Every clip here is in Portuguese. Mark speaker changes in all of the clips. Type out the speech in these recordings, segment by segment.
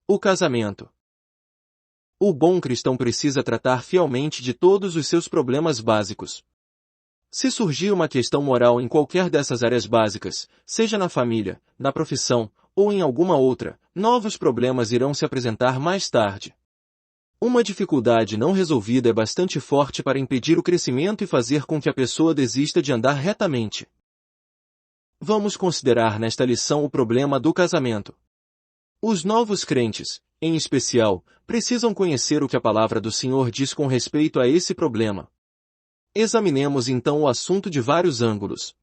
Speaker 1: O casamento. O bom cristão precisa tratar fielmente de todos os seus problemas básicos. Se surgir uma questão moral em qualquer dessas áreas básicas, seja na família, na profissão, ou em alguma outra, novos problemas irão se apresentar mais tarde. Uma dificuldade não resolvida é bastante forte para impedir o crescimento e fazer com que a pessoa desista de andar retamente. Vamos considerar nesta lição o problema do casamento. Os novos crentes, em especial, precisam conhecer o que a palavra do Senhor diz com respeito a esse problema. Examinemos então o assunto de vários ângulos.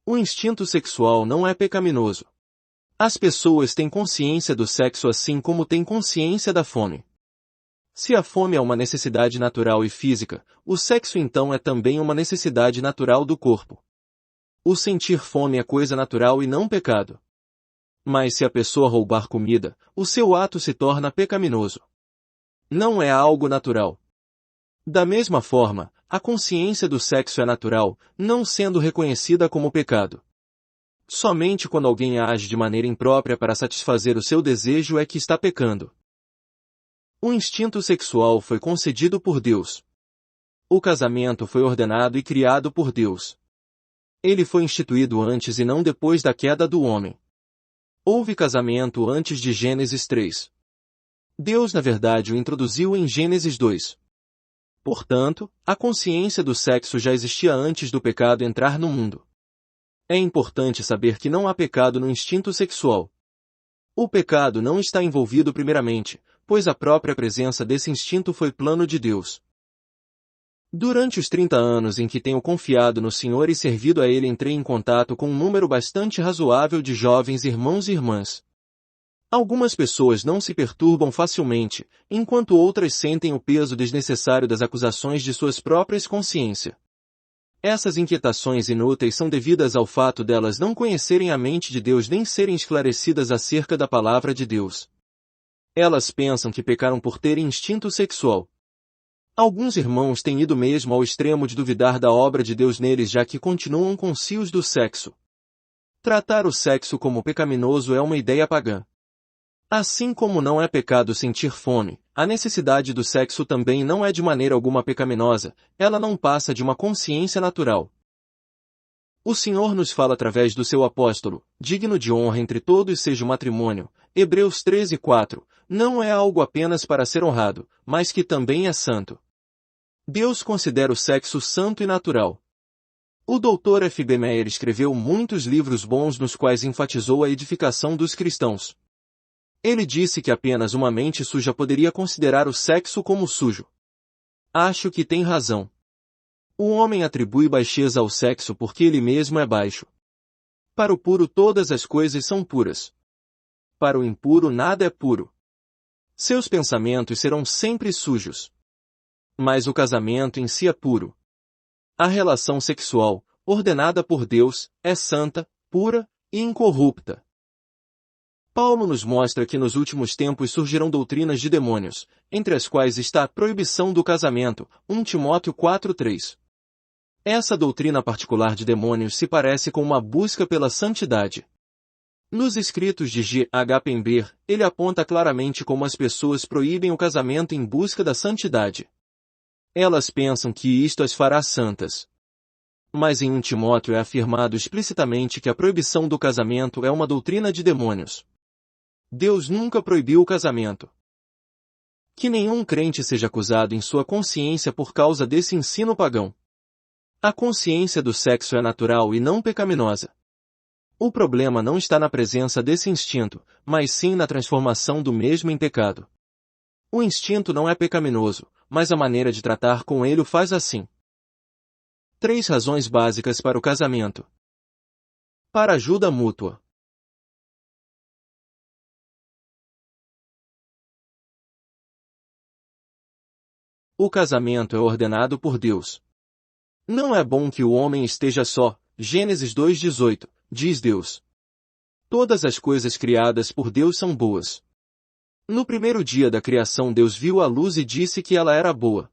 Speaker 1: O instinto sexual não é pecaminoso. As pessoas têm consciência do sexo assim como têm consciência da fome. Se a fome é uma necessidade natural e física, o sexo então é também uma necessidade natural do corpo. O sentir fome é coisa natural e não pecado. Mas se a pessoa roubar comida, o seu ato se torna pecaminoso. Não é algo natural. Da mesma forma, a consciência do sexo é natural, não sendo reconhecida como pecado. Somente quando alguém age de maneira imprópria para satisfazer o seu desejo é que está pecando. O instinto sexual foi concedido por Deus. O casamento foi ordenado e criado por Deus. Ele foi instituído antes e não depois da queda do homem. Houve casamento antes de Gênesis 3. Deus na verdade o introduziu em Gênesis 2. Portanto, a consciência do sexo já existia antes do pecado entrar no mundo. É importante saber que não há pecado no instinto sexual. O pecado não está envolvido primeiramente, pois a própria presença desse instinto foi plano de Deus. Durante os 30 anos em que tenho confiado no Senhor e servido a Ele, entrei em contato com um número bastante razoável de jovens irmãos e irmãs. Algumas pessoas não se perturbam facilmente, enquanto outras sentem o peso desnecessário das acusações de suas próprias consciências. Essas inquietações inúteis são devidas ao fato delas não conhecerem a mente de Deus nem serem esclarecidas acerca da palavra de Deus. Elas pensam que pecaram por terem instinto sexual. Alguns irmãos têm ido mesmo ao extremo de duvidar da obra de Deus neles, já que continuam com ciúmes do sexo. Tratar o sexo como pecaminoso é uma ideia pagã. Assim como não é pecado sentir fome, a necessidade do sexo também não é de maneira alguma pecaminosa, ela não passa de uma consciência natural. O Senhor nos fala através do seu apóstolo, digno de honra entre todos seja o matrimônio, Hebreus 13:4, não é algo apenas para ser honrado, mas que também é santo. Deus considera o sexo santo e natural. O Dr. F. B. Meyer escreveu muitos livros bons nos quais enfatizou a edificação dos cristãos. Ele disse que apenas uma mente suja poderia considerar o sexo como sujo. Acho que tem razão. O homem atribui baixeza ao sexo porque ele mesmo é baixo. Para o puro todas as coisas são puras. Para o impuro nada é puro. Seus pensamentos serão sempre sujos. Mas o casamento em si é puro. A relação sexual, ordenada por Deus, é santa, pura e incorrupta. Paulo nos mostra que nos últimos tempos surgirão doutrinas de demônios, entre as quais está a proibição do casamento, 1 Timóteo 4:3. Essa doutrina particular de demônios se parece com uma busca pela santidade. Nos escritos de G. H. Pember, ele aponta claramente como as pessoas proíbem o casamento em busca da santidade. Elas pensam que isto as fará santas. Mas em 1 Timóteo é afirmado explicitamente que a proibição do casamento é uma doutrina de demônios. Deus nunca proibiu o casamento. Que nenhum crente seja acusado em sua consciência por causa desse ensino pagão. A consciência do sexo é natural e não pecaminosa. O problema não está na presença desse instinto, mas sim na transformação do mesmo em pecado. O instinto não é pecaminoso, mas a maneira de tratar com ele o faz assim. 3 razões básicas para o casamento. Para ajuda mútua. O casamento é ordenado por Deus. Não é bom que o homem esteja só, Gênesis 2:18, diz Deus. Todas as coisas criadas por Deus são boas. No primeiro dia da criação Deus viu a luz e disse que ela era boa.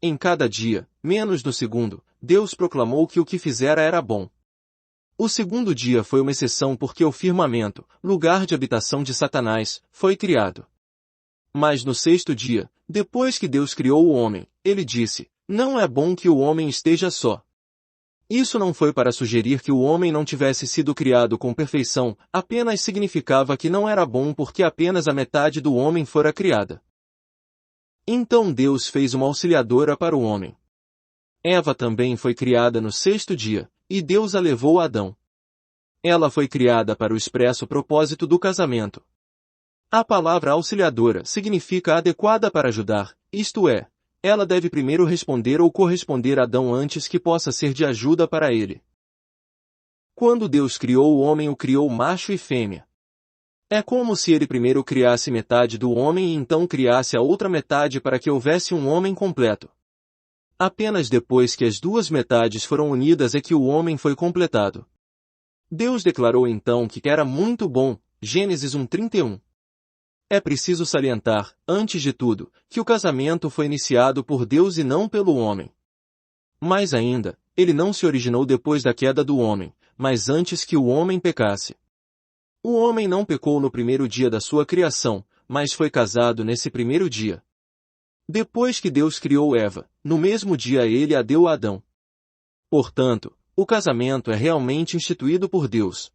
Speaker 1: Em cada dia, menos no segundo, Deus proclamou que o que fizera era bom. O segundo dia foi uma exceção porque o firmamento, lugar de habitação de Satanás, foi criado. Mas no sexto dia, depois que Deus criou o homem, ele disse: não é bom que o homem esteja só. Isso não foi para sugerir que o homem não tivesse sido criado com perfeição, apenas significava que não era bom porque apenas a metade do homem fora criada. Então Deus fez uma auxiliadora para o homem. Eva também foi criada no sexto dia, e Deus a levou a Adão. Ela foi criada para o expresso propósito do casamento. A palavra auxiliadora significa adequada para ajudar, isto é, ela deve primeiro responder ou corresponder a Adão antes que possa ser de ajuda para ele. Quando Deus criou o homem, o criou macho e fêmea. É como se ele primeiro criasse metade do homem e então criasse a outra metade para que houvesse um homem completo. Apenas depois que as duas metades foram unidas é que o homem foi completado. Deus declarou então que era muito bom, Gênesis 1:31. É preciso salientar, antes de tudo, que o casamento foi iniciado por Deus e não pelo homem. Mais ainda, ele não se originou depois da queda do homem, mas antes que o homem pecasse. O homem não pecou no primeiro dia da sua criação, mas foi casado nesse primeiro dia. Depois que Deus criou Eva, no mesmo dia ele a deu a Adão. Portanto, o casamento é realmente instituído por Deus.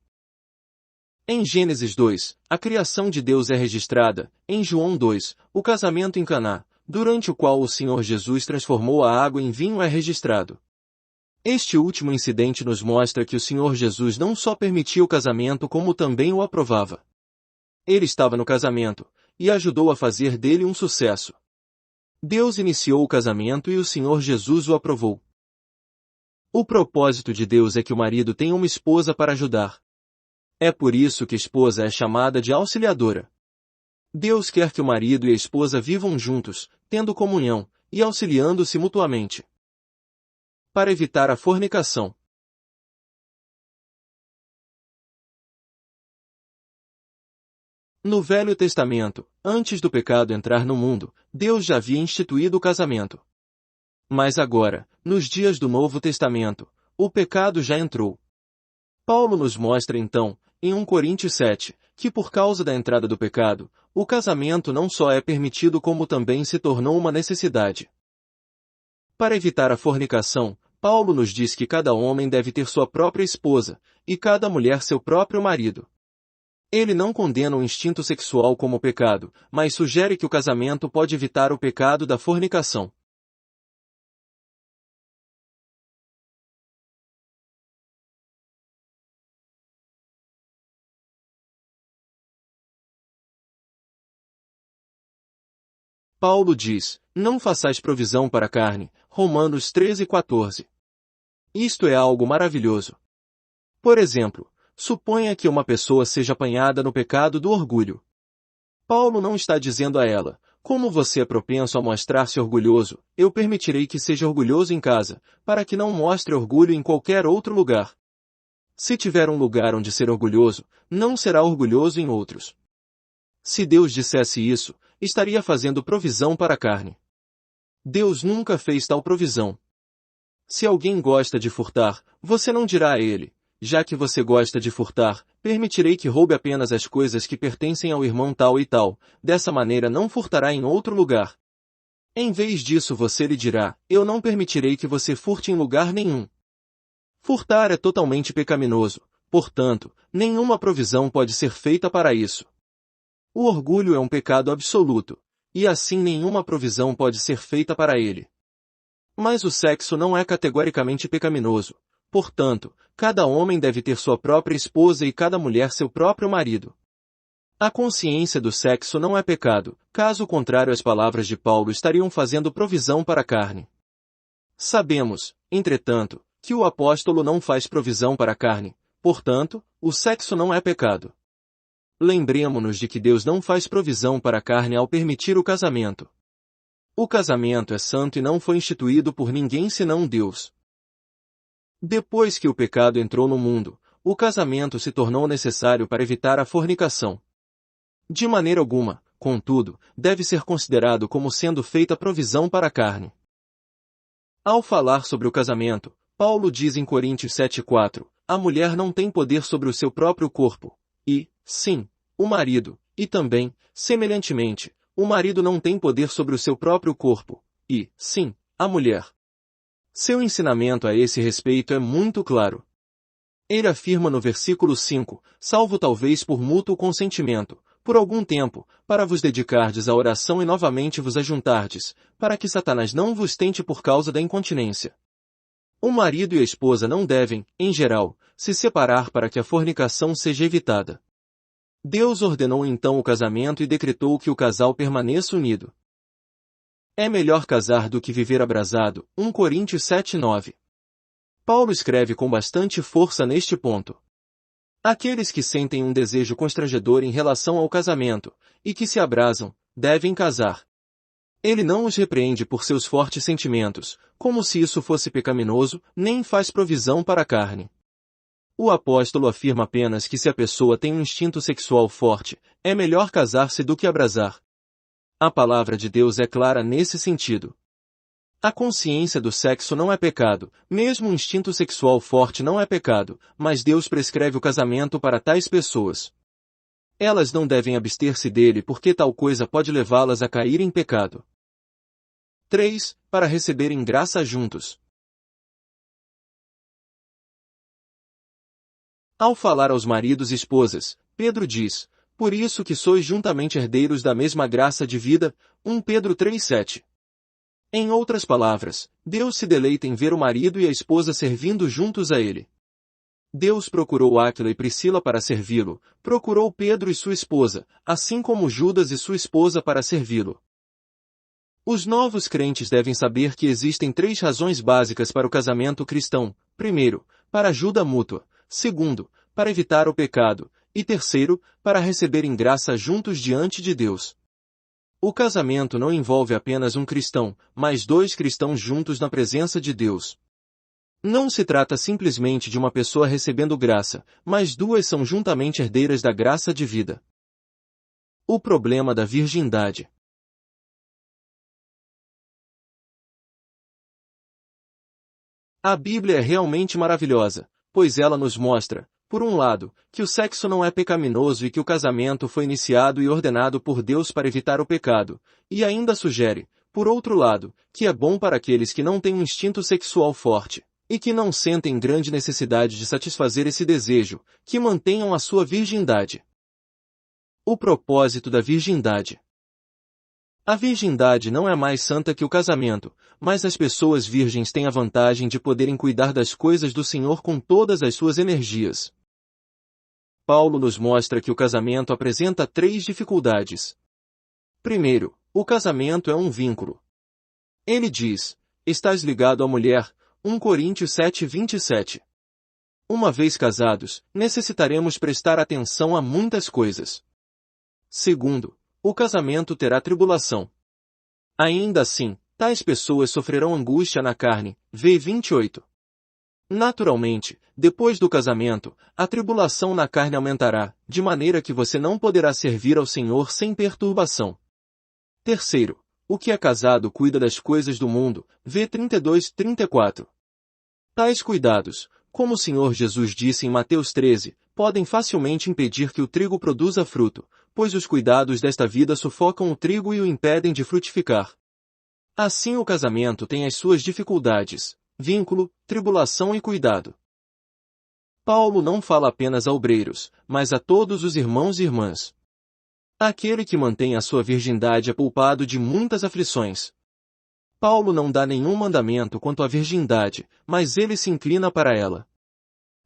Speaker 1: Em Gênesis 2, a criação de Deus é registrada, em João 2, o casamento em Caná, durante o qual o Senhor Jesus transformou a água em vinho é registrado. Este último incidente nos mostra que o Senhor Jesus não só permitia o casamento como também o aprovava. Ele estava no casamento, e ajudou a fazer dele um sucesso. Deus iniciou o casamento e o Senhor Jesus o aprovou. O propósito de Deus é que o marido tenha uma esposa para ajudar. É por isso que a esposa é chamada de auxiliadora. Deus quer que o marido e a esposa vivam juntos, tendo comunhão, e auxiliando-se mutuamente. Para evitar a fornicação. No Velho Testamento, antes do pecado entrar no mundo, Deus já havia instituído o casamento. Mas agora, nos dias do Novo Testamento, o pecado já entrou. Paulo nos mostra então, em 1 Coríntios 7, que por causa da entrada do pecado, o casamento não só é permitido como também se tornou uma necessidade. Para evitar a fornicação, Paulo nos diz que cada homem deve ter sua própria esposa, e cada mulher seu próprio marido. Ele não condena o instinto sexual como pecado, mas sugere que o casamento pode evitar o pecado da fornicação. Paulo diz: não façais provisão para a carne, Romanos 13:14. Isto é algo maravilhoso. Por exemplo, suponha que uma pessoa seja apanhada no pecado do orgulho. Paulo não está dizendo a ela: como você é propenso a mostrar-se orgulhoso, eu permitirei que seja orgulhoso em casa, para que não mostre orgulho em qualquer outro lugar. Se tiver um lugar onde ser orgulhoso, não será orgulhoso em outros. Se Deus dissesse isso, estaria fazendo provisão para a carne. Deus nunca fez tal provisão. Se alguém gosta de furtar, você não dirá a ele: já que você gosta de furtar, permitirei que roube apenas as coisas que pertencem ao irmão tal e tal, dessa maneira não furtará em outro lugar. Em vez disso você lhe dirá: eu não permitirei que você furte em lugar nenhum. Furtar é totalmente pecaminoso, portanto, nenhuma provisão pode ser feita para isso. O orgulho é um pecado absoluto, e assim nenhuma provisão pode ser feita para ele. Mas o sexo não é categoricamente pecaminoso, portanto, cada homem deve ter sua própria esposa e cada mulher seu próprio marido. A consciência do sexo não é pecado, caso contrário as palavras de Paulo estariam fazendo provisão para a carne. Sabemos, entretanto, que o apóstolo não faz provisão para a carne, portanto, o sexo não é pecado. Lembremo-nos de que Deus não faz provisão para a carne ao permitir o casamento. O casamento é santo e não foi instituído por ninguém senão Deus. Depois que o pecado entrou no mundo, o casamento se tornou necessário para evitar a fornicação. De maneira alguma, contudo, deve ser considerado como sendo feita provisão para a carne. Ao falar sobre o casamento, Paulo diz em Coríntios 7:4, a mulher não tem poder sobre o seu próprio corpo, e, sim, o marido, e também, semelhantemente, o marido não tem poder sobre o seu próprio corpo, e, sim, a mulher. Seu ensinamento a esse respeito é muito claro. Ele afirma no versículo 5, salvo talvez por mútuo consentimento, por algum tempo, para vos dedicardes à oração e novamente vos ajuntardes, para que Satanás não vos tente por causa da incontinência. O marido e a esposa não devem, em geral, se separar para que a fornicação seja evitada. Deus ordenou então o casamento e decretou que o casal permaneça unido. É melhor casar do que viver abrasado, 1 Coríntios 7:9. Paulo escreve com bastante força neste ponto. Aqueles que sentem um desejo constrangedor em relação ao casamento, e que se abrasam, devem casar. Ele não os repreende por seus fortes sentimentos, como se isso fosse pecaminoso, nem faz provisão para a carne. O apóstolo afirma apenas que se a pessoa tem um instinto sexual forte, é melhor casar-se do que abrasar. A palavra de Deus é clara nesse sentido. A consciência do sexo não é pecado, mesmo um instinto sexual forte não é pecado, mas Deus prescreve o casamento para tais pessoas. Elas não devem abster-se dele porque tal coisa pode levá-las a cair em pecado. 3. Para receberem graça juntos. Ao falar aos maridos e esposas, Pedro diz, por isso que sois juntamente herdeiros da mesma graça de vida, 1 Pedro 3:7. Em outras palavras, Deus se deleita em ver o marido e a esposa servindo juntos a ele. Deus procurou Áquila e Priscila para servi-lo, procurou Pedro e sua esposa, assim como Judas e sua esposa para servi-lo. Os novos crentes devem saber que existem 3 razões básicas para o casamento cristão. Primeiro, para ajuda mútua. Segundo, para evitar o pecado. E terceiro, para receberem graça juntos diante de Deus. O casamento não envolve apenas um cristão, mas 2 cristãos juntos na presença de Deus. Não se trata simplesmente de uma pessoa recebendo graça, mas 2 são juntamente herdeiras da graça de vida. O problema da virgindade. A Bíblia é realmente maravilhosa, pois ela nos mostra, por um lado, que o sexo não é pecaminoso e que o casamento foi iniciado e ordenado por Deus para evitar o pecado, e ainda sugere, por outro lado, que é bom para aqueles que não têm um instinto sexual forte, e que não sentem grande necessidade de satisfazer esse desejo, que mantenham a sua virgindade. O propósito da virgindade. A virgindade não é mais santa que o casamento, mas as pessoas virgens têm a vantagem de poderem cuidar das coisas do Senhor com todas as suas energias. Paulo nos mostra que o casamento apresenta 3 dificuldades. Primeiro, o casamento é um vínculo. Ele diz, estás ligado à mulher, 1 Coríntios 7:27. Uma vez casados, necessitaremos prestar atenção a muitas coisas. Segundo, o casamento terá tribulação. Ainda assim, tais pessoas sofrerão angústia na carne, v. 28. Naturalmente, depois do casamento, a tribulação na carne aumentará, de maneira que você não poderá servir ao Senhor sem perturbação. Terceiro, o que é casado cuida das coisas do mundo, v. 32:34. Tais cuidados, como o Senhor Jesus disse em Mateus 13, podem facilmente impedir que o trigo produza fruto, pois os cuidados desta vida sufocam o trigo e o impedem de frutificar. Assim o casamento tem as suas dificuldades, vínculo, tribulação e cuidado. Paulo não fala apenas a obreiros, mas a todos os irmãos e irmãs. Aquele que mantém a sua virgindade é poupado de muitas aflições. Paulo não dá nenhum mandamento quanto à virgindade, mas ele se inclina para ela.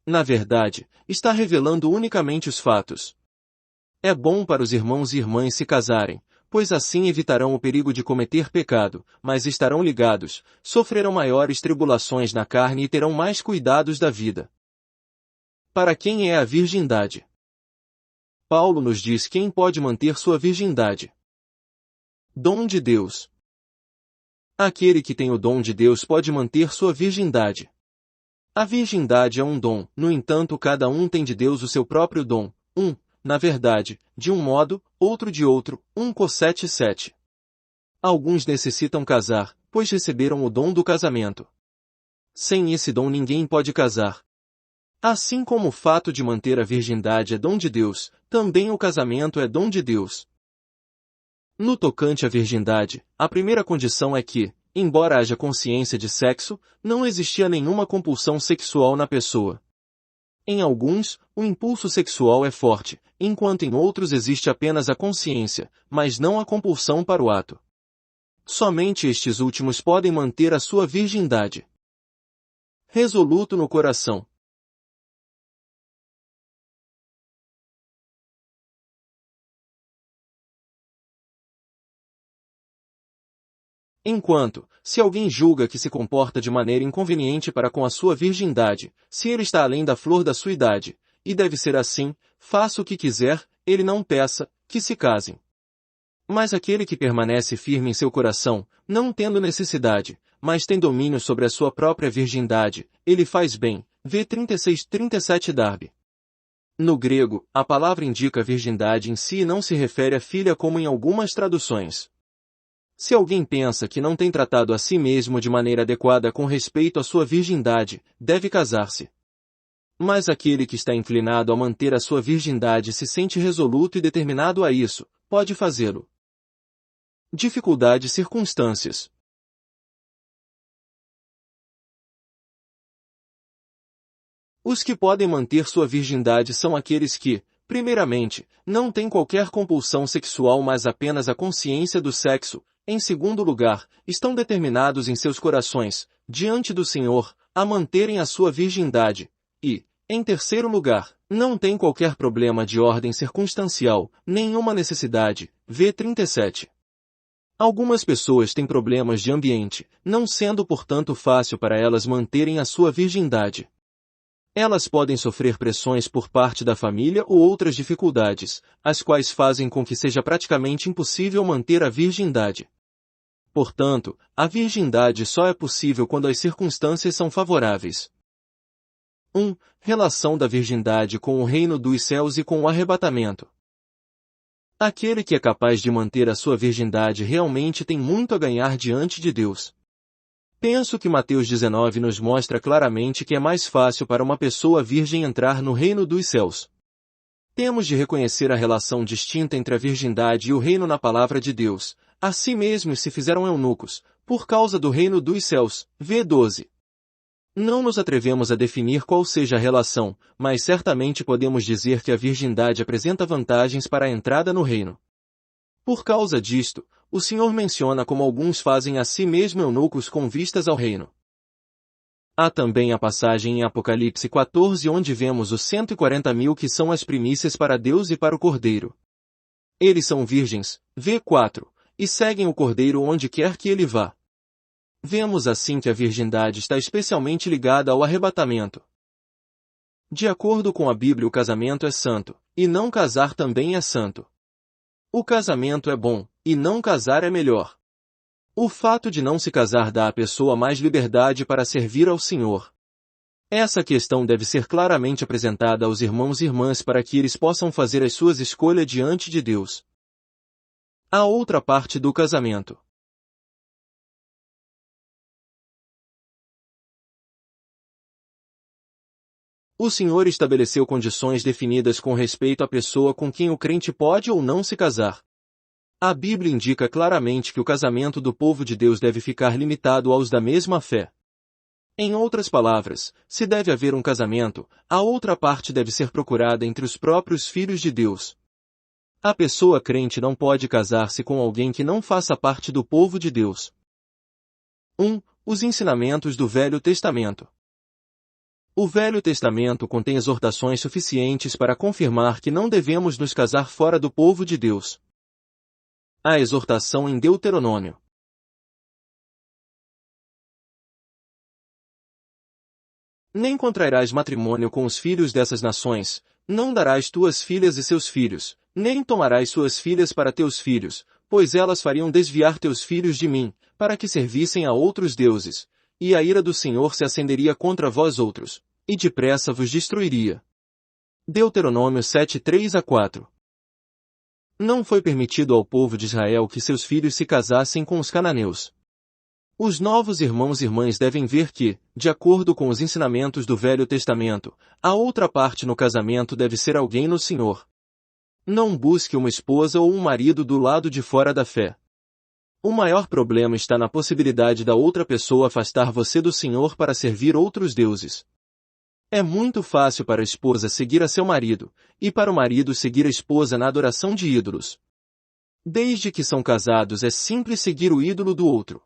Speaker 1: Na verdade, está revelando unicamente os fatos. É bom para os irmãos e irmãs se casarem, pois assim evitarão o perigo de cometer pecado, mas estarão ligados, sofrerão maiores tribulações na carne e terão mais cuidados da vida. Para quem é a virgindade? Paulo nos diz quem pode manter sua virgindade. Dom de Deus. Aquele que tem o dom de Deus pode manter sua virgindade. A virgindade é um dom, no entanto cada um tem de Deus o seu próprio dom, na verdade, de um modo, outro de outro, 1 Cor 7:7. Alguns necessitam casar, pois receberam o dom do casamento. Sem esse dom ninguém pode casar. Assim como o fato de manter a virgindade é dom de Deus, também o casamento é dom de Deus. No tocante à virgindade, a primeira condição é que, embora haja consciência de sexo, não existia nenhuma compulsão sexual na pessoa. Em alguns, o impulso sexual é forte, enquanto em outros existe apenas a consciência, mas não a compulsão para o ato. Somente estes últimos podem manter a sua virgindade. Resoluto no coração. Enquanto, se alguém julga que se comporta de maneira inconveniente para com a sua virgindade, se ele está além da flor da sua idade, e deve ser assim, faça o que quiser, ele não peça, que se casem. Mas aquele que permanece firme em seu coração, não tendo necessidade, mas tem domínio sobre a sua própria virgindade, ele faz bem. V 36-37 Darby. No grego, a palavra indica a virgindade em si e não se refere à filha como em algumas traduções. Se alguém pensa que não tem tratado a si mesmo de maneira adequada com respeito à sua virgindade, deve casar-se. Mas aquele que está inclinado a manter a sua virgindade se sente resoluto e determinado a isso, pode fazê-lo. Dificuldade e circunstâncias. Os que podem manter sua virgindade são aqueles que, primeiramente, não têm qualquer compulsão sexual mas apenas a consciência do sexo. Em segundo lugar, estão determinados em seus corações, diante do Senhor, a manterem a sua virgindade. E, em terceiro lugar, não têm qualquer problema de ordem circunstancial, nenhuma necessidade. V 37. Algumas pessoas têm problemas de ambiente, não sendo portanto fácil para elas manterem a sua virgindade. Elas podem sofrer pressões por parte da família ou outras dificuldades, as quais fazem com que seja praticamente impossível manter a virgindade. Portanto, a virgindade só é possível quando as circunstâncias são favoráveis. 1. Relação da virgindade com o reino dos céus e com o arrebatamento. Aquele que é capaz de manter a sua virgindade realmente tem muito a ganhar diante de Deus. Penso que Mateus 19 nos mostra claramente que é mais fácil para uma pessoa virgem entrar no reino dos céus. Temos de reconhecer a relação distinta entre a virgindade e o reino na palavra de Deus. Assim mesmo se fizeram eunucos, por causa do reino dos céus. V 12. Não nos atrevemos a definir qual seja a relação, mas certamente podemos dizer que a virgindade apresenta vantagens para a entrada no reino. Por causa disto, o Senhor menciona como alguns fazem a si mesmo eunucos com vistas ao reino. Há também a passagem em Apocalipse 14 onde vemos os 140.000 que são as primícias para Deus e para o Cordeiro. Eles são virgens, V 4, e seguem o Cordeiro onde quer que ele vá. Vemos assim que a virgindade está especialmente ligada ao arrebatamento. De acordo com a Bíblia, o casamento é santo, e não casar também é santo. O casamento é bom, e não casar é melhor. O fato de não se casar dá à pessoa mais liberdade para servir ao Senhor. Essa questão deve ser claramente apresentada aos irmãos e irmãs para que eles possam fazer as suas escolhas diante de Deus. A outra parte do casamento. O Senhor estabeleceu condições definidas com respeito à pessoa com quem o crente pode ou não se casar. A Bíblia indica claramente que o casamento do povo de Deus deve ficar limitado aos da mesma fé. Em outras palavras, se deve haver um casamento, a outra parte deve ser procurada entre os próprios filhos de Deus. A pessoa crente não pode casar-se com alguém que não faça parte do povo de Deus. 1. Os ensinamentos do Velho Testamento. O Velho Testamento contém exortações suficientes para confirmar que não devemos nos casar fora do povo de Deus. A exortação em Deuteronômio. Nem contrairás matrimônio com os filhos dessas nações, não darás tuas filhas e seus filhos, nem tomarás suas filhas para teus filhos, pois elas fariam desviar teus filhos de mim, para que servissem a outros deuses, e a ira do Senhor se acenderia contra vós outros, e depressa vos destruiria. Deuteronômio 7, 3-4. Não foi permitido ao povo de Israel que seus filhos se casassem com os cananeus. Os novos irmãos e irmãs devem ver que, de acordo com os ensinamentos do Velho Testamento, a outra parte no casamento deve ser alguém no Senhor. Não busque uma esposa ou um marido do lado de fora da fé. O maior problema está na possibilidade da outra pessoa afastar você do Senhor para servir outros deuses. É muito fácil para a esposa seguir a seu marido, e para o marido seguir a esposa na adoração de ídolos. Desde que são casados é simples seguir o ídolo do outro.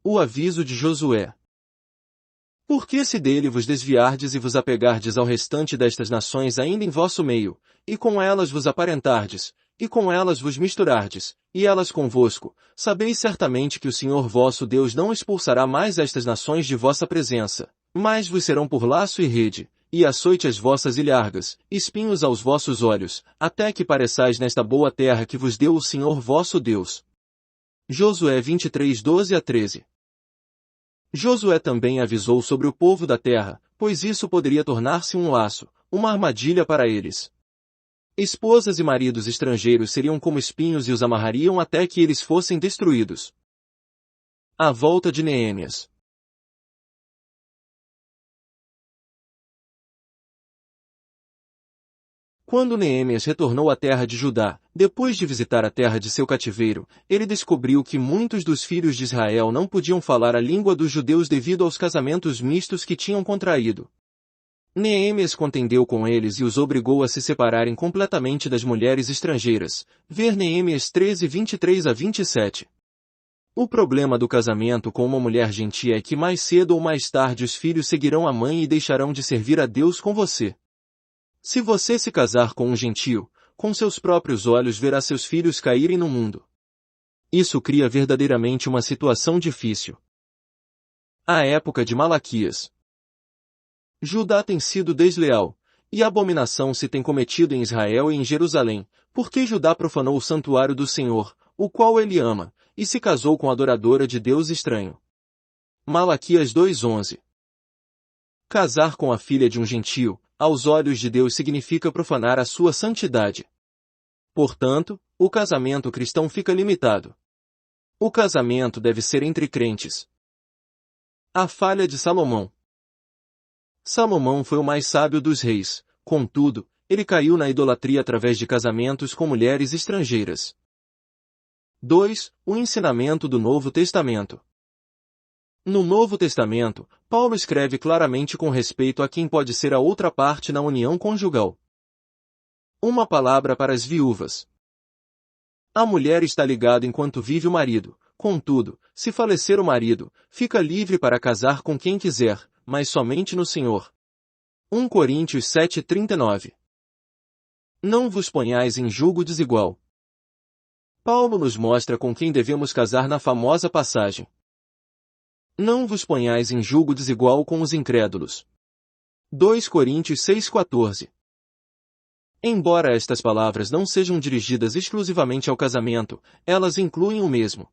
Speaker 1: O aviso de Josué. Porque se dele vos desviardes e vos apegardes ao restante destas nações ainda em vosso meio, e com elas vos aparentardes, e com elas vos misturardes, e elas convosco, sabeis certamente que o Senhor vosso Deus não expulsará mais estas nações de vossa presença, mas vos serão por laço e rede, e açoite as vossas ilhargas, espinhos aos vossos olhos, até que pareçais nesta boa terra que vos deu o Senhor vosso Deus. Josué 23, 12-13. Josué também avisou sobre o povo da terra, pois isso poderia tornar-se um laço, uma armadilha para eles. Esposas e maridos estrangeiros seriam como espinhos e os amarrariam até que eles fossem destruídos. A volta de Neemias. Quando Neemias retornou à terra de Judá, depois de visitar a terra de seu cativeiro, ele descobriu que muitos dos filhos de Israel não podiam falar a língua dos judeus devido aos casamentos mistos que tinham contraído. Neemias contendeu com eles e os obrigou a se separarem completamente das mulheres estrangeiras. Ver Neemias 13, 23-27. O problema do casamento com uma mulher gentia é que mais cedo ou mais tarde os filhos seguirão a mãe e deixarão de servir a Deus com você. Se você se casar com um gentio, com seus próprios olhos verá seus filhos caírem no mundo. Isso cria verdadeiramente uma situação difícil. A época de Malaquias. Judá tem sido desleal, e abominação se tem cometido em Israel e em Jerusalém, porque Judá profanou o santuário do Senhor, o qual ele ama, e se casou com a adoradora de Deus estranho. Malaquias 2:11. Casar com a filha de um gentio, aos olhos de Deus significa profanar a sua santidade. Portanto, o casamento cristão fica limitado. O casamento deve ser entre crentes. A falha de Salomão. Salomão foi o mais sábio dos reis, contudo, ele caiu na idolatria através de casamentos com mulheres estrangeiras. 2. O ensinamento do Novo Testamento. No Novo Testamento, Paulo escreve claramente com respeito a quem pode ser a outra parte na união conjugal. Uma palavra para as viúvas. A mulher está ligada enquanto vive o marido, contudo, se falecer o marido, fica livre para casar com quem quiser, mas somente no Senhor. 1 Coríntios 7:39. Não vos ponhais em julgo desigual. Paulo nos mostra com quem devemos casar na famosa passagem. Não vos ponhais em julgo desigual com os incrédulos. 2 Coríntios 6:14. Embora estas palavras não sejam dirigidas exclusivamente ao casamento, elas incluem o mesmo.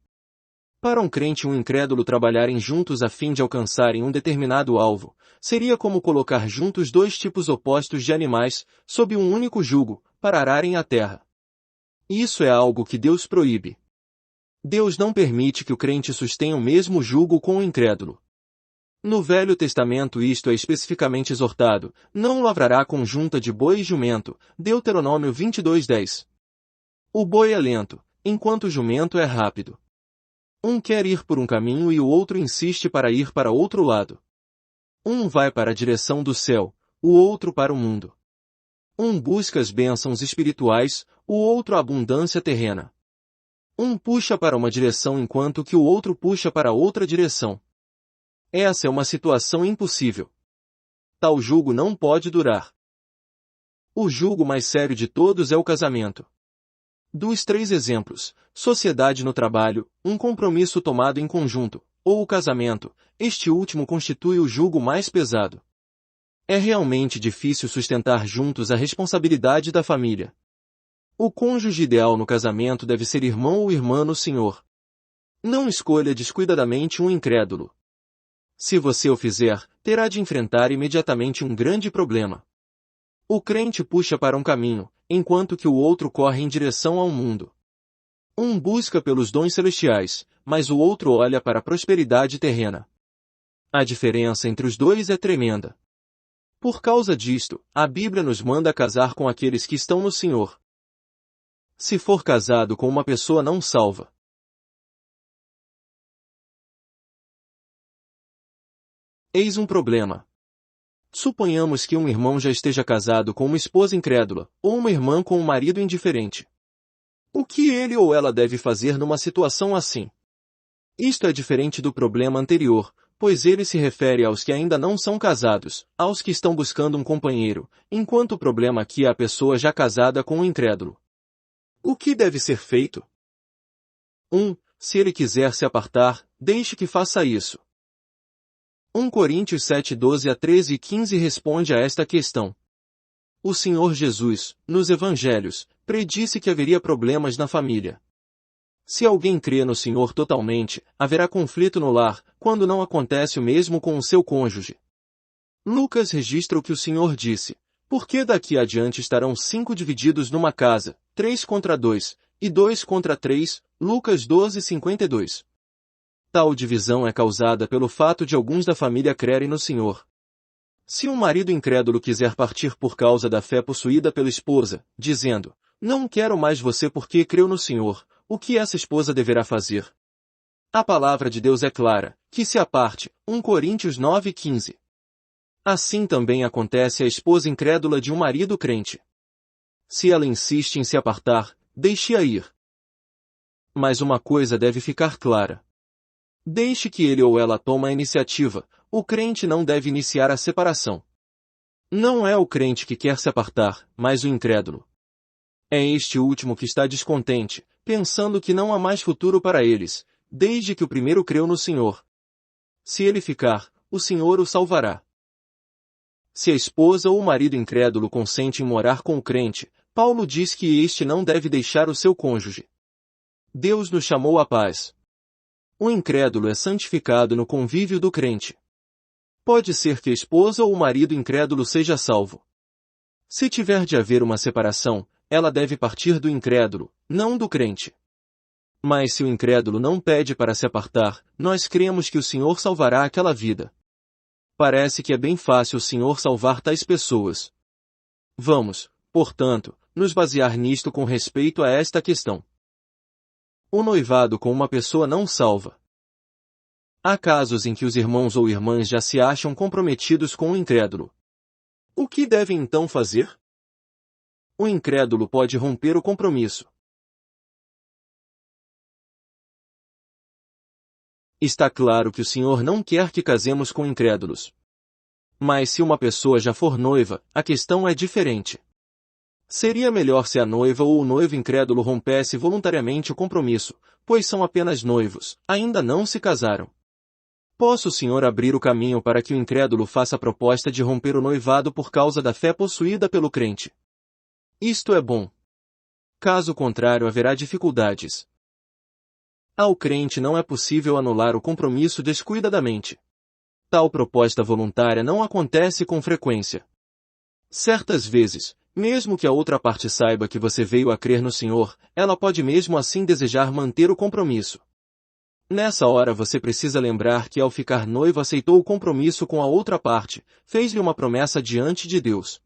Speaker 1: Para um crente e um incrédulo trabalharem juntos a fim de alcançarem um determinado alvo, seria como colocar juntos dois tipos opostos de animais, sob um único jugo, para ararem a terra. Isso é algo que Deus proíbe. Deus não permite que o crente sustenha o mesmo jugo com o incrédulo. No Velho Testamento isto é especificamente exortado: não lavrará conjunta de boi e jumento, Deuteronômio 22:10. O boi é lento, enquanto o jumento é rápido. Um quer ir por um caminho e o outro insiste para ir para outro lado. Um vai para a direção do céu, o outro para o mundo. Um busca as bênçãos espirituais, o outro a abundância terrena. Um puxa para uma direção enquanto que o outro puxa para outra direção. Essa é uma situação impossível. Tal jugo não pode durar. O jugo mais sério de todos é o casamento. Dos 3 exemplos, sociedade no trabalho, um compromisso tomado em conjunto, ou o casamento, este último constitui o jugo mais pesado. É realmente difícil sustentar juntos a responsabilidade da família. O cônjuge ideal no casamento deve ser irmão ou irmã no Senhor. Não escolha descuidadamente um incrédulo. Se você o fizer, terá de enfrentar imediatamente um grande problema. O crente puxa para um caminho, enquanto que o outro corre em direção ao mundo. Um busca pelos dons celestiais, mas o outro olha para a prosperidade terrena. A diferença entre os dois é tremenda. Por causa disto, a Bíblia nos manda casar com aqueles que estão no Senhor. Se for casado com uma pessoa não salva. Eis um problema. Suponhamos que um irmão já esteja casado com uma esposa incrédula, ou uma irmã com um marido indiferente. O que ele ou ela deve fazer numa situação assim? Isto é diferente do problema anterior, pois ele se refere aos que ainda não são casados, aos que estão buscando um companheiro, enquanto o problema aqui é a pessoa já casada com um incrédulo. O que deve ser feito? 1. Se ele quiser se apartar, deixe que faça isso. 1 Coríntios 7, 12 a 13 e 15 responde a esta questão. O Senhor Jesus, nos Evangelhos, predisse que haveria problemas na família. Se alguém crê no Senhor totalmente, haverá conflito no lar, quando não acontece o mesmo com o seu cônjuge. Lucas registra o que o Senhor disse: porque daqui adiante estarão 5 divididos numa casa, 3 contra 2, e 2 contra 3, Lucas 12, 52. Tal divisão é causada pelo fato de alguns da família crerem no Senhor. Se um marido incrédulo quiser partir por causa da fé possuída pela esposa, dizendo, não quero mais você porque creu no Senhor, o que essa esposa deverá fazer? A palavra de Deus é clara, que se aparte, 1 Coríntios 9, 15. Assim também acontece à esposa incrédula de um marido crente. Se ela insiste em se apartar, deixe-a ir. Mas uma coisa deve ficar clara. Deixe que ele ou ela tome a iniciativa, o crente não deve iniciar a separação. Não é o crente que quer se apartar, mas o incrédulo. É este último que está descontente, pensando que não há mais futuro para eles, desde que o primeiro creu no Senhor. Se ele ficar, o Senhor o salvará. Se a esposa ou o marido incrédulo consente em morar com o crente, Paulo diz que este não deve deixar o seu cônjuge. Deus nos chamou à paz. O incrédulo é santificado no convívio do crente. Pode ser que a esposa ou o marido incrédulo seja salvo. Se tiver de haver uma separação, ela deve partir do incrédulo, não do crente. Mas se o incrédulo não pede para se apartar, nós cremos que o Senhor salvará aquela vida. Parece que é bem fácil o Senhor salvar tais pessoas. Vamos, portanto, nos basear nisto com respeito a esta questão. O noivado com uma pessoa não salva. Há casos em que os irmãos ou irmãs já se acham comprometidos com o incrédulo. O que devem então fazer? O incrédulo pode romper o compromisso. Está claro que o Senhor não quer que casemos com incrédulos. Mas se uma pessoa já for noiva, a questão é diferente. Seria melhor se a noiva ou o noivo incrédulo rompesse voluntariamente o compromisso, pois são apenas noivos, ainda não se casaram. Possa o Senhor abrir o caminho para que o incrédulo faça a proposta de romper o noivado por causa da fé possuída pelo crente. Isto é bom. Caso contrário, haverá dificuldades. Ao crente não é possível anular o compromisso descuidadamente. Tal proposta voluntária não acontece com frequência. Certas vezes, mesmo que a outra parte saiba que você veio a crer no Senhor, ela pode mesmo assim desejar manter o compromisso. Nessa hora você precisa lembrar que ao ficar noivo aceitou o compromisso com a outra parte, fez-lhe uma promessa diante de Deus.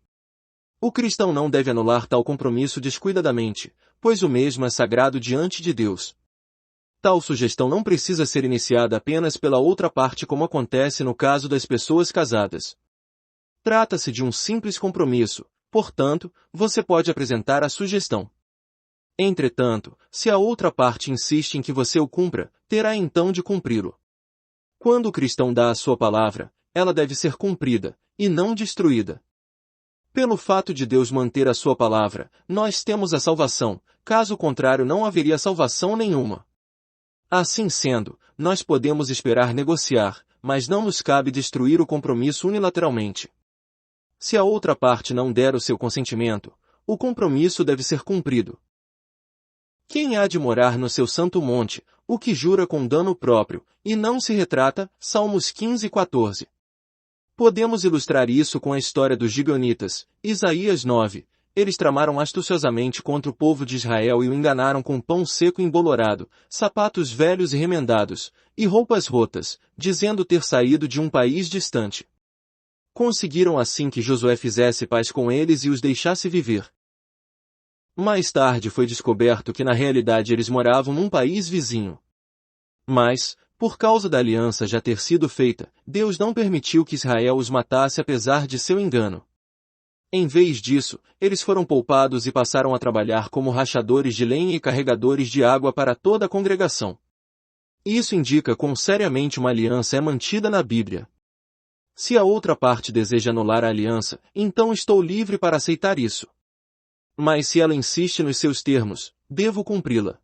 Speaker 1: O cristão não deve anular tal compromisso descuidadamente, pois o mesmo é sagrado diante de Deus. Tal sugestão não precisa ser iniciada apenas pela outra parte como acontece no caso das pessoas casadas. Trata-se de um simples compromisso, portanto, você pode apresentar a sugestão. Entretanto, se a outra parte insiste em que você o cumpra, terá então de cumpri-lo. Quando o cristão dá a sua palavra, ela deve ser cumprida, e não destruída. Pelo fato de Deus manter a sua palavra, nós temos a salvação, caso contrário não haveria salvação nenhuma. Assim sendo, nós podemos esperar negociar, mas não nos cabe destruir o compromisso unilateralmente. Se a outra parte não der o seu consentimento, o compromisso deve ser cumprido. Quem há de morar no seu santo monte, o que jura com dano próprio, e não se retrata, Salmos 15, 14. Podemos ilustrar isso com a história dos gibeonitas, Isaías 9, eles tramaram astuciosamente contra o povo de Israel e o enganaram com pão seco embolorado, sapatos velhos e remendados, e roupas rotas, dizendo ter saído de um país distante. Conseguiram assim que Josué fizesse paz com eles e os deixasse viver. Mais tarde foi descoberto que na realidade eles moravam num país vizinho. Mas, por causa da aliança já ter sido feita, Deus não permitiu que Israel os matasse apesar de seu engano. Em vez disso, eles foram poupados e passaram a trabalhar como rachadores de lenha e carregadores de água para toda a congregação. Isso indica quão seriamente uma aliança é mantida na Bíblia. Se a outra parte deseja anular a aliança, então estou livre para aceitar isso. Mas se ela insiste nos seus termos, devo cumpri-la.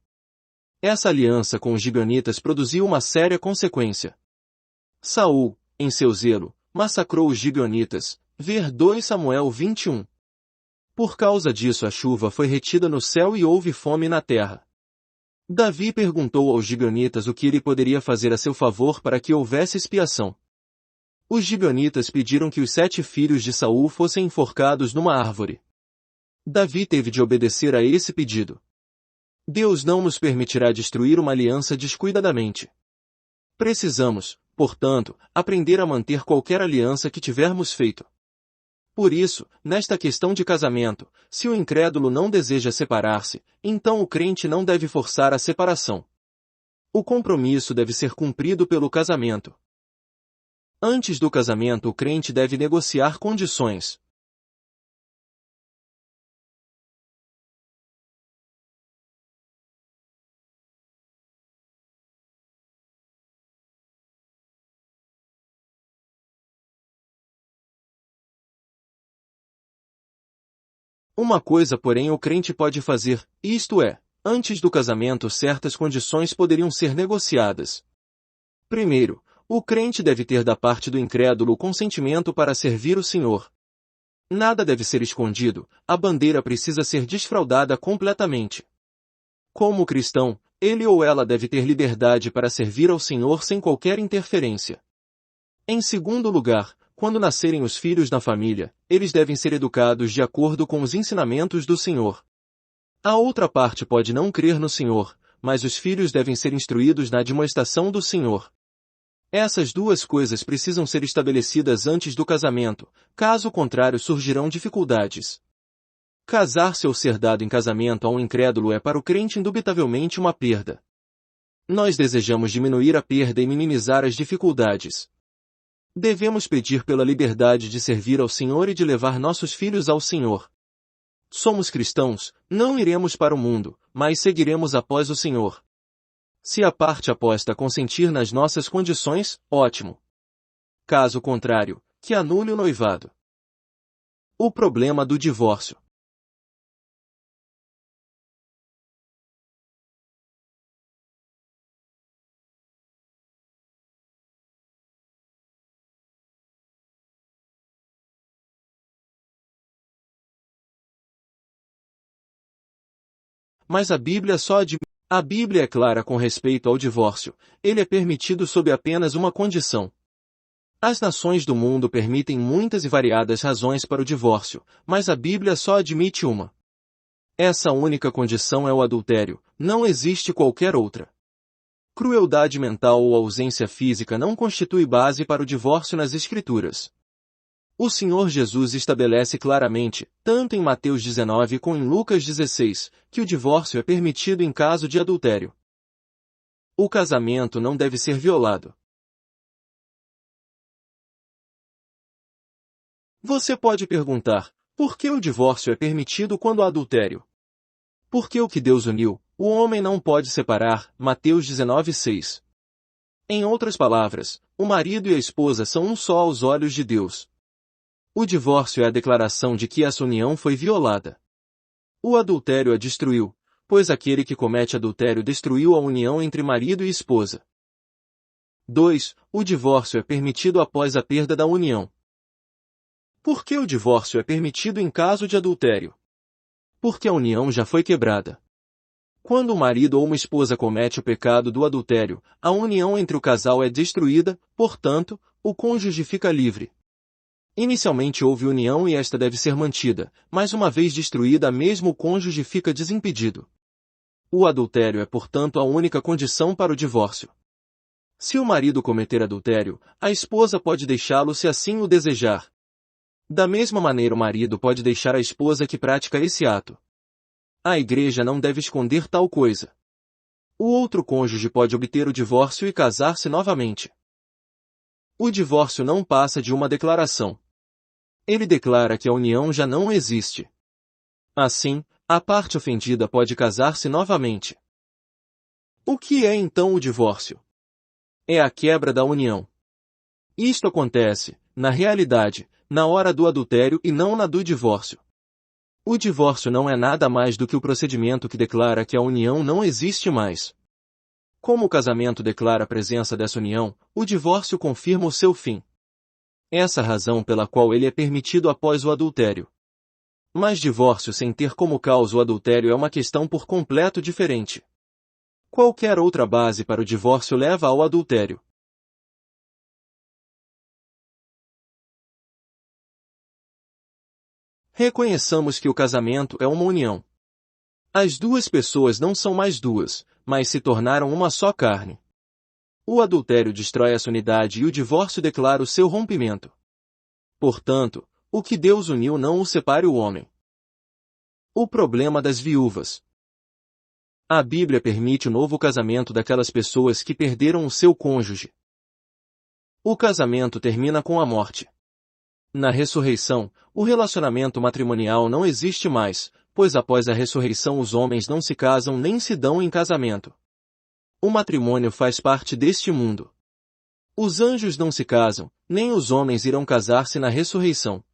Speaker 1: Essa aliança com os gibeonitas produziu uma séria consequência. Saul, em seu zelo, massacrou os gibeonitas, ver 2 Samuel 21. Por causa disso a chuva foi retida no céu e houve fome na terra. Davi perguntou aos gibeonitas o que ele poderia fazer a seu favor para que houvesse expiação. Os gibeonitas pediram que os 7 filhos de Saul fossem enforcados numa árvore. Davi teve de obedecer a esse pedido. Deus não nos permitirá destruir uma aliança descuidadamente. Precisamos, portanto, aprender a manter qualquer aliança que tivermos feito. Por isso, nesta questão de casamento, se o incrédulo não deseja separar-se, então o crente não deve forçar a separação. O compromisso deve ser cumprido pelo casamento. Antes do casamento o crente deve negociar condições. Uma coisa, porém, o crente pode fazer, isto é, antes do casamento certas condições poderiam ser negociadas. Primeiro, o crente deve ter da parte do incrédulo o consentimento para servir o Senhor. Nada deve ser escondido, a bandeira precisa ser desfraldada completamente. Como cristão, ele ou ela deve ter liberdade para servir ao Senhor sem qualquer interferência. Em segundo lugar, quando nascerem os filhos na família, eles devem ser educados de acordo com os ensinamentos do Senhor. A outra parte pode não crer no Senhor, mas os filhos devem ser instruídos na admoestação do Senhor. Essas duas coisas precisam ser estabelecidas antes do casamento, caso contrário surgirão dificuldades. Casar-se ou ser dado em casamento a um incrédulo é para o crente indubitavelmente uma perda. Nós desejamos diminuir a perda e minimizar as dificuldades. Devemos pedir pela liberdade de servir ao Senhor e de levar nossos filhos ao Senhor. Somos cristãos, não iremos para o mundo, mas seguiremos após o Senhor. Se a parte aposta consentir nas nossas condições, ótimo. Caso contrário, que anule o noivado. O problema do divórcio. Mas a Bíblia é clara com respeito ao divórcio, ele é permitido sob apenas uma condição. As nações do mundo permitem muitas e variadas razões para o divórcio, mas a Bíblia só admite uma. Essa única condição é o adultério, não existe qualquer outra. Crueldade mental ou ausência física não constitui base para o divórcio nas Escrituras. O Senhor Jesus estabelece claramente, tanto em Mateus 19 como em Lucas 16, que o divórcio é permitido em caso de adultério. O casamento não deve ser violado. Você pode perguntar, por que o divórcio é permitido quando há adultério? Porque o que Deus uniu, o homem não pode separar, Mateus 19:6. Em outras palavras, o marido e a esposa são um só aos olhos de Deus. O divórcio é a declaração de que essa união foi violada. O adultério a destruiu, pois aquele que comete adultério destruiu a união entre marido e esposa. 2. O divórcio é permitido após a perda da união. Por que o divórcio é permitido em caso de adultério? Porque a união já foi quebrada. Quando um marido ou uma esposa comete o pecado do adultério, a união entre o casal é destruída, portanto, o cônjuge fica livre. Inicialmente houve união e esta deve ser mantida, mas uma vez destruída mesmo o cônjuge fica desimpedido. O adultério é portanto a única condição para o divórcio. Se o marido cometer adultério, a esposa pode deixá-lo se assim o desejar. Da mesma maneira o marido pode deixar a esposa que pratica esse ato. A igreja não deve esconder tal coisa. O outro cônjuge pode obter o divórcio e casar-se novamente. O divórcio não passa de uma declaração. Ele declara que a união já não existe. Assim, a parte ofendida pode casar-se novamente. O que é então o divórcio? É a quebra da união. Isto acontece, na realidade, na hora do adultério e não na do divórcio. O divórcio não é nada mais do que o procedimento que declara que a união não existe mais. Como o casamento declara a presença dessa união, o divórcio confirma o seu fim. Essa é a razão pela qual ele é permitido após o adultério. Mas divórcio sem ter como causa o adultério é uma questão por completo diferente. Qualquer outra base para o divórcio leva ao adultério. Reconheçamos que o casamento é uma união. As duas pessoas não são mais duas, mas se tornaram uma só carne. O adultério destrói essa unidade e o divórcio declara o seu rompimento. Portanto, o que Deus uniu não o separe o homem. O problema das viúvas. A Bíblia permite o novo casamento daquelas pessoas que perderam o seu cônjuge. O casamento termina com a morte. Na ressurreição, o relacionamento matrimonial não existe mais, pois após a ressurreição os homens não se casam nem se dão em casamento. O matrimônio faz parte deste mundo. Os anjos não se casam, nem os homens irão casar-se na ressurreição.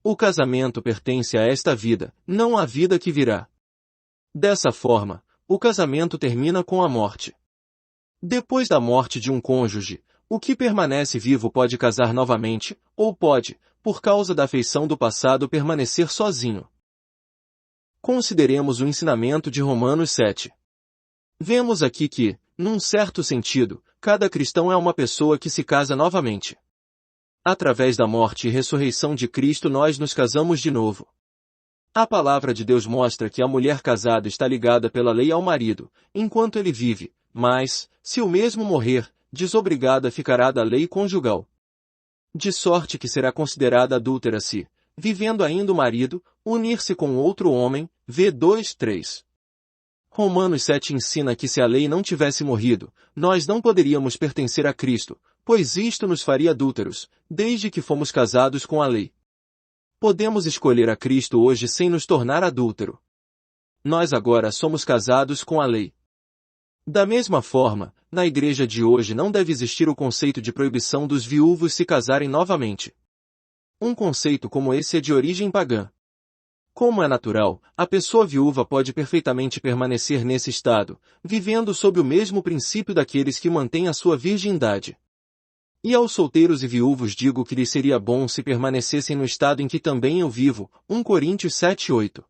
Speaker 1: O casamento pertence a esta vida, não à vida que virá. Dessa forma, o casamento termina com a morte. Depois da morte de um cônjuge, o que permanece vivo pode casar novamente, ou pode, por causa da afeição do passado, permanecer sozinho. Consideremos o ensinamento de Romanos 7. Vemos aqui que, num certo sentido, cada cristão é uma pessoa que se casa novamente. Através da morte e ressurreição de Cristo nós nos casamos de novo. A palavra de Deus mostra que a mulher casada está ligada pela lei ao marido, enquanto ele vive, mas, se o mesmo morrer, desobrigada ficará da lei conjugal. De sorte que será considerada adúltera se, vivendo ainda o marido, unir-se com outro homem, v. 2:3. Romanos 7 ensina que se a lei não tivesse morrido, nós não poderíamos pertencer a Cristo, pois isto nos faria adúlteros, desde que fomos casados com a lei. Podemos escolher a Cristo hoje sem nos tornar adúltero. Nós agora somos casados com a lei. Da mesma forma, na igreja de hoje não deve existir o conceito de proibição dos viúvos se casarem novamente. Um conceito como esse é de origem pagã. Como é natural, a pessoa viúva pode perfeitamente permanecer nesse estado, vivendo sob o mesmo princípio daqueles que mantêm a sua virgindade. E aos solteiros e viúvos digo que lhes seria bom se permanecessem no estado em que também eu vivo, 1 Coríntios 7:8.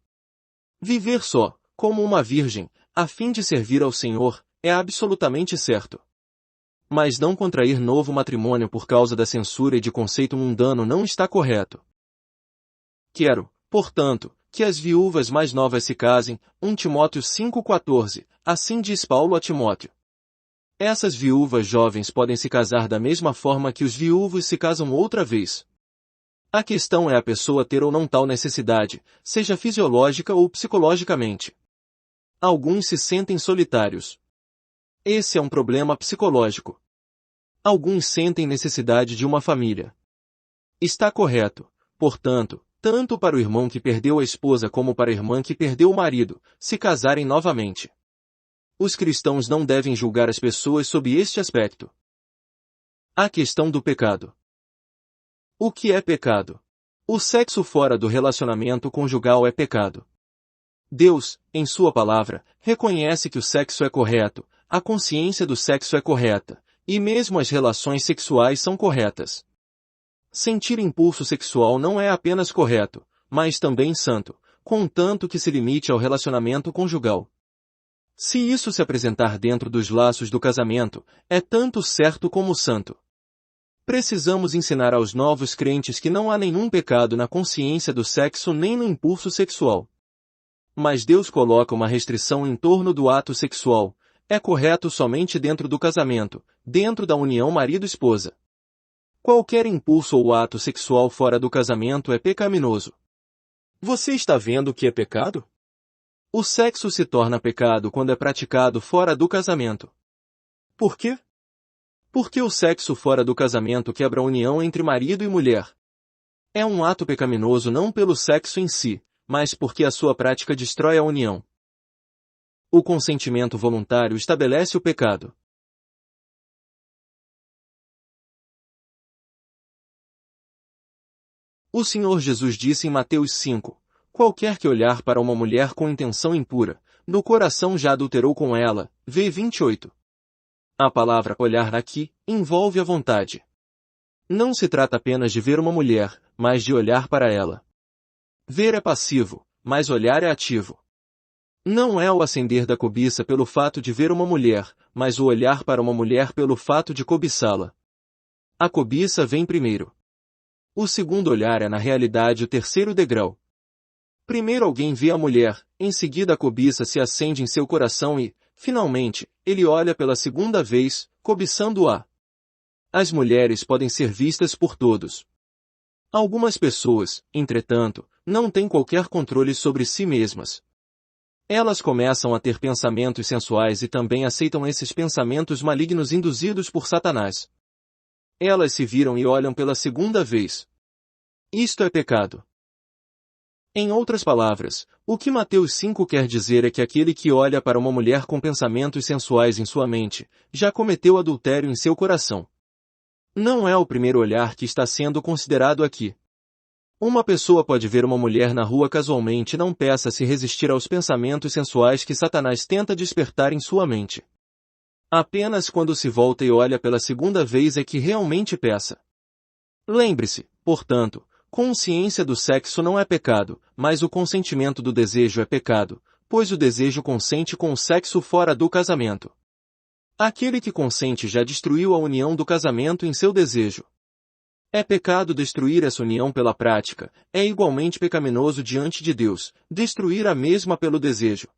Speaker 1: Viver só, como uma virgem, a fim de servir ao Senhor, é absolutamente certo. Mas não contrair novo matrimônio por causa da censura e de conceito mundano não está correto. Quero, portanto, que as viúvas mais novas se casem, 1 Timóteo 5:14, assim diz Paulo a Timóteo. Essas viúvas jovens podem se casar da mesma forma que os viúvos se casam outra vez. A questão é a pessoa ter ou não tal necessidade, seja fisiológica ou psicologicamente. Alguns se sentem solitários. Esse é um problema psicológico. Alguns sentem necessidade de uma família. Está correto, portanto, tanto para o irmão que perdeu a esposa como para a irmã que perdeu o marido, se casarem novamente. Os cristãos não devem julgar as pessoas sob este aspecto. A questão do pecado. O que é pecado? O sexo fora do relacionamento conjugal é pecado. Deus, em sua palavra, reconhece que o sexo é correto, a consciência do sexo é correta, e mesmo as relações sexuais são corretas. Sentir impulso sexual não é apenas correto, mas também santo, contanto que se limite ao relacionamento conjugal. Se isso se apresentar dentro dos laços do casamento, é tanto certo como santo. Precisamos ensinar aos novos crentes que não há nenhum pecado na consciência do sexo nem no impulso sexual. Mas Deus coloca uma restrição em torno do ato sexual. É correto somente dentro do casamento, dentro da união marido-esposa. Qualquer impulso ou ato sexual fora do casamento é pecaminoso. Você está vendo o que é pecado? O sexo se torna pecado quando é praticado fora do casamento. Por quê? Porque o sexo fora do casamento quebra a união entre marido e mulher. É um ato pecaminoso não pelo sexo em si, mas porque a sua prática destrói a união. O consentimento voluntário estabelece o pecado. O Senhor Jesus disse em Mateus 5, qualquer que olhar para uma mulher com intenção impura, no coração já adulterou com ela, v. 28. A palavra olhar aqui envolve a vontade. Não se trata apenas de ver uma mulher, mas de olhar para ela. Ver é passivo, mas olhar é ativo. Não é o acender da cobiça pelo fato de ver uma mulher, mas o olhar para uma mulher pelo fato de cobiçá-la. A cobiça vem primeiro. O segundo olhar é na realidade o terceiro degrau. Primeiro alguém vê a mulher, em seguida a cobiça se acende em seu coração e, finalmente, ele olha pela segunda vez, cobiçando-a. As mulheres podem ser vistas por todos. Algumas pessoas, entretanto, não têm qualquer controle sobre si mesmas. Elas começam a ter pensamentos sensuais e também aceitam esses pensamentos malignos induzidos por Satanás. Elas se viram e olham pela segunda vez. Isto é pecado. Em outras palavras, o que Mateus 5 quer dizer é que aquele que olha para uma mulher com pensamentos sensuais em sua mente, já cometeu adultério em seu coração. Não é o primeiro olhar que está sendo considerado aqui. Uma pessoa pode ver uma mulher na rua casualmente e não peça se resistir aos pensamentos sensuais que Satanás tenta despertar em sua mente. Apenas quando se volta e olha pela segunda vez é que realmente peça. Lembre-se, portanto, consciência do sexo não é pecado, mas o consentimento do desejo é pecado, pois o desejo consente com o sexo fora do casamento. Aquele que consente já destruiu a união do casamento em seu desejo. É pecado destruir essa união pela prática, é igualmente pecaminoso diante de Deus, destruir a mesma pelo desejo.